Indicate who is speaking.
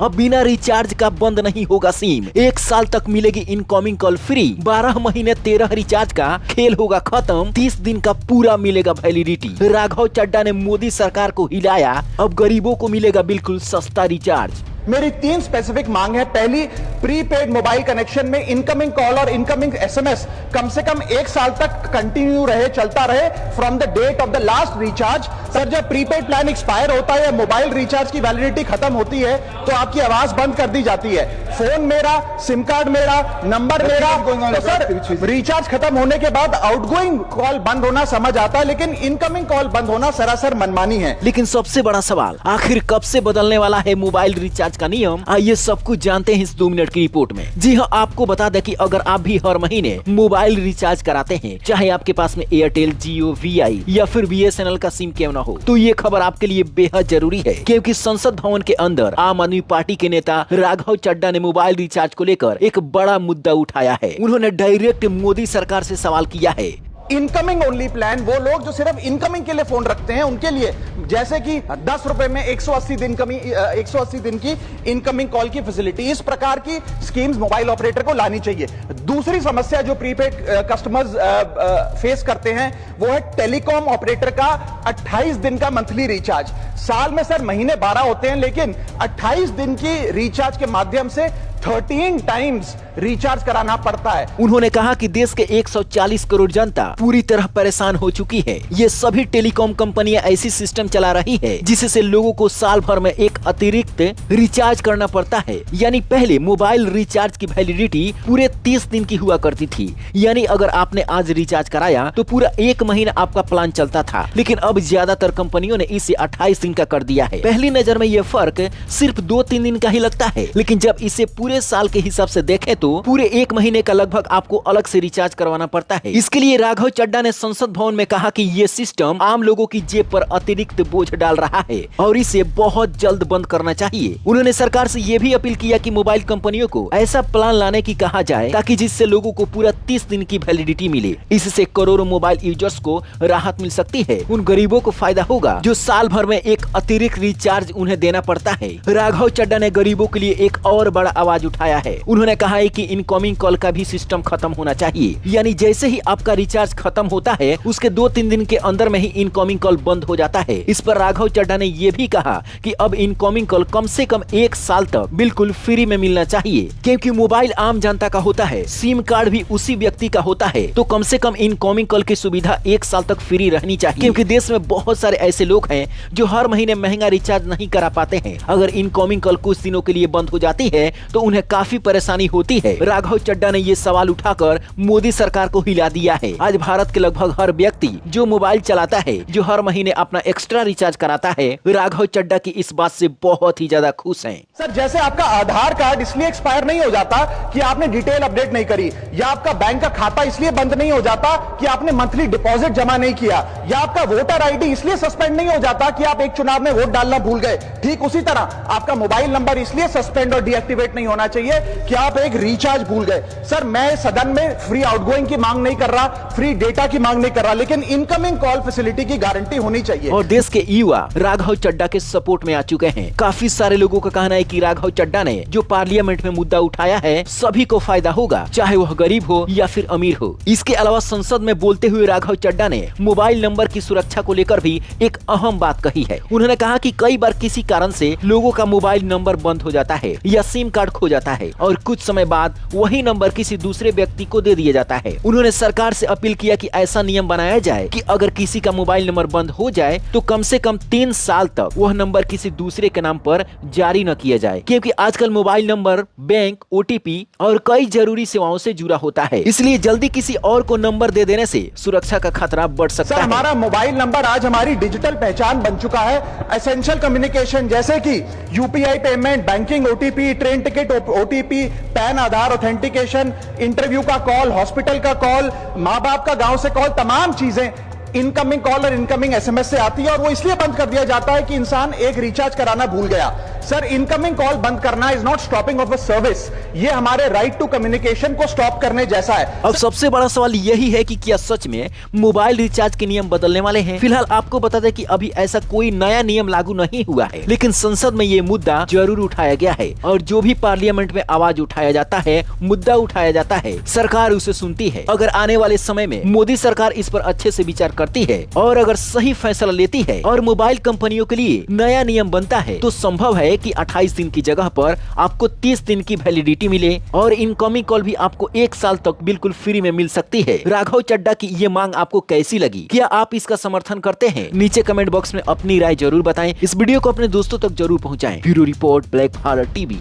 Speaker 1: अब बिना रिचार्ज का बंद नहीं होगा सिम, 1 साल तक मिलेगी इनकमिंग कॉल फ्री, 12 महीने 13 रिचार्ज का खेल होगा खत्म, 30 दिन का पूरा मिलेगा वैलिडिटी। राघव चड्ढा ने मोदी सरकार को हिलाया, अब गरीबों को मिलेगा बिल्कुल सस्ता रिचार्ज।
Speaker 2: मेरी 3 स्पेसिफिक मांग है। पहली, प्रीपेड मोबाइल कनेक्शन में इनकमिंग कॉल और इनकमिंग एसएमएस कम से कम 1 साल तक कंटिन्यू रहे, चलता रहे from the date of the last recharge. Sir, जब प्रीपेड प्लान एक्सपायर होता है या मोबाइल रिचार्ज की वैलिडिटी खत्म होती है तो आपकी आवाज बंद कर दी जाती है। फोन मेरा, सिम कार्ड मेरा, नंबर मेरा, तो सर रिचार्ज खत्म होने के बाद आउटगोइंग कॉल बंद होना समझ आता है, लेकिन इनकमिंग कॉल बंद होना सरासर मनमानी है।
Speaker 1: लेकिन सबसे बड़ा सवाल, आखिर कब से बदलने वाला है मोबाइल रिचार्ज का नियम? आइए सब कुछ जानते हैं इस 2 मिनट की रिपोर्ट में। जी हाँ, आपको बता दें कि अगर आप भी हर महीने मोबाइल रिचार्ज कराते हैं, चाहे आपके पास में एयरटेल, जियो, वीआई या फिर बीएसएनएल का सिम क्यों ना हो, तो ये खबर आपके लिए बेहद जरूरी है, क्योंकि संसद भवन के अंदर आम आदमी पार्टी के नेता राघव चड्ढा ने मोबाइल रिचार्ज को लेकर एक बड़ा मुद्दा उठाया है। उन्होंने डायरेक्ट मोदी सरकार से सवाल किया है।
Speaker 2: इनकमिंग ओनली प्लान, वो लोग जो सिर्फ इनकमिंग के लिए फोन रखते हैं उनके लिए, जैसे कि 10 रुपए में 180 दिन की इनकमिंग कॉल की फैसिलिटी, इस प्रकार की स्कीम्स मोबाइल ऑपरेटर को लानी चाहिए। दूसरी समस्या जो प्रीपेड कस्टमर्स फेस करते हैं वो है टेलीकॉम ऑपरेटर का 28 दिन का मंथली रिचार्ज। साल में सर महीने 12 होते हैं, लेकिन 28 दिन की रिचार्ज के माध्यम से 13 टाइम्स रिचार्ज कराना पड़ता है।
Speaker 1: उन्होंने कहा कि देश के 140 करोड़ जनता पूरी तरह परेशान हो चुकी है। ये सभी टेलीकॉम कंपनियां ऐसी सिस्टम चला रही है जिससे लोगों को साल भर में एक अतिरिक्त रिचार्ज करना पड़ता है। यानी पहले मोबाइल रिचार्ज की वैलिडिटी पूरे 30 दिन की हुआ करती थी, यानी अगर आपने आज रिचार्ज कराया तो पूरा 1 महीना आपका प्लान चलता था, लेकिन अब ज्यादातर कंपनियों ने इसे 28 दिन का कर दिया है। पहली नजर में यह फर्क सिर्फ 2-3 दिन का ही लगता है, लेकिन जब इसे पूरे साल के हिसाब से देखें तो पूरे 1 महीने का लगभग आपको अलग से रिचार्ज करवाना पड़ता है। इसके लिए राघव चड्ढा ने संसद भवन में कहा कि ये सिस्टम आम लोगों की जेब पर अतिरिक्त बोझ डाल रहा है और इसे बहुत जल्द बंद करना चाहिए। उन्होंने सरकार से ये भी अपील किया कि मोबाइल कंपनियों को ऐसा प्लान लाने की कहा जाए ताकि जिससे लोगों को पूरा 30 दिन की वैलिडिटी मिले। इससे करोड़ों मोबाइल यूजर्स को राहत मिल सकती है। उन गरीबों को फायदा होगा जो साल भर में एक अतिरिक्त रिचार्ज उन्हें देना पड़ता है। राघव चड्ढा ने गरीबों के लिए एक और बड़ा आवाज उठाया है। उन्होंने कहा है कि इनकमिंग कॉल का भी सिस्टम खत्म होना चाहिए, यानी जैसे ही आपका रिचार्ज खत्म होता है उसके 2-3 दिन के अंदर में ही इनकमिंग कॉल बंद हो जाता है। इस पर राघव चड्ढा ने यह भी कहा कि अब इनकमिंग कॉल कम से कम 1 साल तक बिल्कुल फ्री में मिलना चाहिए, क्योंकि मोबाइल आम जनता का होता है, सिम कार्ड भी उसी व्यक्ति का होता है, तो कम से कम इनकमिंग कॉल की सुविधा 1 साल तक फ्री रहनी चाहिए, क्योंकि देश में बहुत सारे ऐसे लोग हैं जो हर महीने महंगा रिचार्ज नहीं करा पाते हैं। अगर इनकमिंग कॉल कुछ दिनों के लिए बंद हो जाती है तो उन्हें काफी परेशानी होती है। राघव चड्ढा ने ये सवाल उठाकर मोदी सरकार को हिला दिया है। आज भारत के लगभग हर व्यक्ति जो मोबाइल चलाता है, जो हर महीने अपना एक्स्ट्रा रिचार्ज कराता है, राघव चड्ढा की इस बात से बहुत ही ज्यादा खुश हैं।
Speaker 2: सर, जैसे आपका आधार कार्ड इसलिए एक्सपायर नहीं हो जाता कि आपने डिटेल अपडेट नहीं करी, या आपका बैंक का खाता इसलिए बंद नहीं हो जाता कि आपने मंथली डिपॉजिट जमा नहीं किया, या आपका वोटर आईडी इसलिए सस्पेंड नहीं हो जाता कि आप एक चुनाव में वोट डालना भूल गए। ठीक उसी तरह आपका मोबाइल नंबर इसलिए सस्पेंड और डीएक्टिवेट नहीं होना चाहिए कि आप एक रिचार्ज भूल गए। सर, मैं सदन में फ्री आउटगोइंग की मांग नहीं कर रहा, फ्री डेटा की मांग नहीं कर रहा, लेकिन इनकमिंग कॉल फैसिलिटी की गारंटी होनी चाहिए।
Speaker 1: और देश के युवा राघव चड्ढा के सपोर्ट में आ चुके हैं। काफी सारे लोगों का कहना है कि राघव चड्ढा ने जो पार्लियामेंट में मुद्दा उठाया है सभी को फायदा होगा, चाहे वह गरीब हो या फिर अमीर हो। इसके अलावा संसद में बोलते हुए राघव चड्ढा ने मोबाइल नंबर की सुरक्षा को लेकर भी एक अहम बात कही है। उन्होंने कहा कि कई बार किसी कारण से लोगों का मोबाइल नंबर बंद हो जाता है या सिम कार्ड खो जाता है और कुछ समय बाद वही नंबर किसी दूसरे व्यक्ति को दे दिया जाता है। उन्होंने सरकार से अपील किया कि ऐसा नियम बनाया जाए कि अगर किसी का मोबाइल नंबर बंद हो जाए तो कम से कम 3 साल तक वह नंबर किसी दूसरे के नाम पर जारी न किया जाए, क्योंकि आजकल मोबाइल नंबर बैंक, ओटीपी और कई जरूरी सेवाओं से जुड़ा होता है, इसलिए जल्दी किसी और को नंबर दे देने से सुरक्षा का खतरा बढ़ सकता है।
Speaker 2: हमारा मोबाइल नंबर आज हमारी डिजिटल पहचान बन चुका है। एसेंशियल कम्युनिकेशन जैसे कि UPI payment, banking, OTP, train ticket OTP, PAN Aadhaar authentication, interview का कॉल, हॉस्पिटल का कॉल, माँ बाप का गांव से कॉल, तमाम चीजें इनकमिंग कॉल और इनकमिंग एसएमएस से आती है और वो इसलिए बंद कर दिया जाता है कि इंसान एक रिचार्ज कराना भूल गया। सर इनकमिंग कॉल बंद करना is not stopping of a service, ये हमारे राइट टू कम्युनिकेशन को स्टॉप करने जैसा है।
Speaker 1: अब सबसे बड़ा सवाल यही है कि क्या सच में मोबाइल रिचार्ज के नियम बदलने वाले हैं? फिलहाल आपको बता दें कि अभी ऐसा कोई नया नियम लागू नहीं हुआ है, लेकिन संसद में ये मुद्दा जरूर उठाया गया है और जो भी पार्लियामेंट में आवाज उठाया जाता है, मुद्दा उठाया जाता है, सरकार उसे सुनती है। अगर आने वाले समय में मोदी सरकार इस पर अच्छे से विचार करती है और अगर सही फैसला लेती है और मोबाइल कंपनियों के लिए नया नियम बनता है, तो संभव है कि 28 दिन की जगह पर आपको 30 दिन की वैलिडिटी मिले और इनकमिंग कॉल भी आपको 1 साल तक बिल्कुल फ्री में मिल सकती है। राघव चड्ढा की ये मांग आपको कैसी लगी? क्या आप इसका समर्थन करते हैं? नीचे कमेंट बॉक्स में अपनी राय जरूर बताएं। इस वीडियो को अपने दोस्तों तक जरूर पहुंचाएं। Bureau report, black Bharat TV.